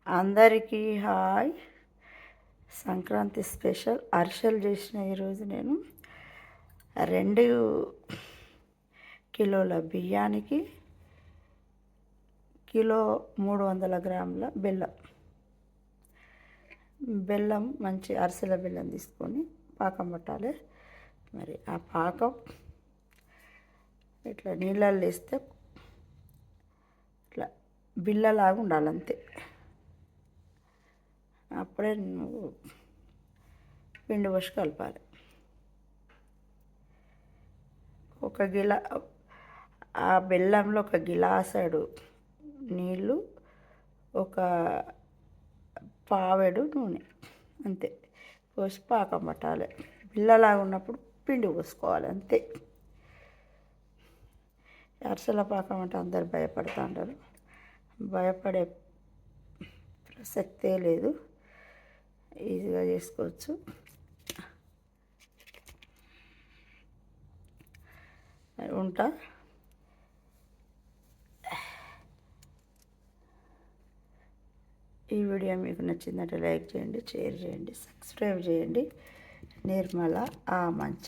అందరికీ hi. Sankranti special అరిసెలు చేసిన ఈరోజు నేను 2 కిలోల బియ్యానికి కిలో 300 గ్రాముల బెల్లం మంచి అరిసెల బెల్లం తీసుకొని పాకం పట్టాలి. మరి ఆ పాకం ఇట్లా నీళ్ళల్లో వేస్తే ఇట్లా బిల్లలాగా ఉండాలి అంతే. అప్పుడే నువ్వు పిండి పోసి కలపాలి. ఆ బెల్లంలో 1 గిలాసెడు నీళ్ళు, 1 పావెడు నూనె అంతే పోసి పాకం పట్టాలి. బిల్లలాగా ఉన్నప్పుడు పిండి పోసుకోవాలి అంతే. అరిసెల పాకం అంటే అందరు భయపడుతుంటారు. భయపడే ప్రసక్తే లేదు, ఈజీగా చేసుకోవచ్చు. ఉంటా. ఈ వీడియో మీకు నచ్చిందంటే లైక్ చేయండి, షేర్ చేయండి, సబ్స్క్రైబ్ చేయండి. నిర్మల ఆమంచ.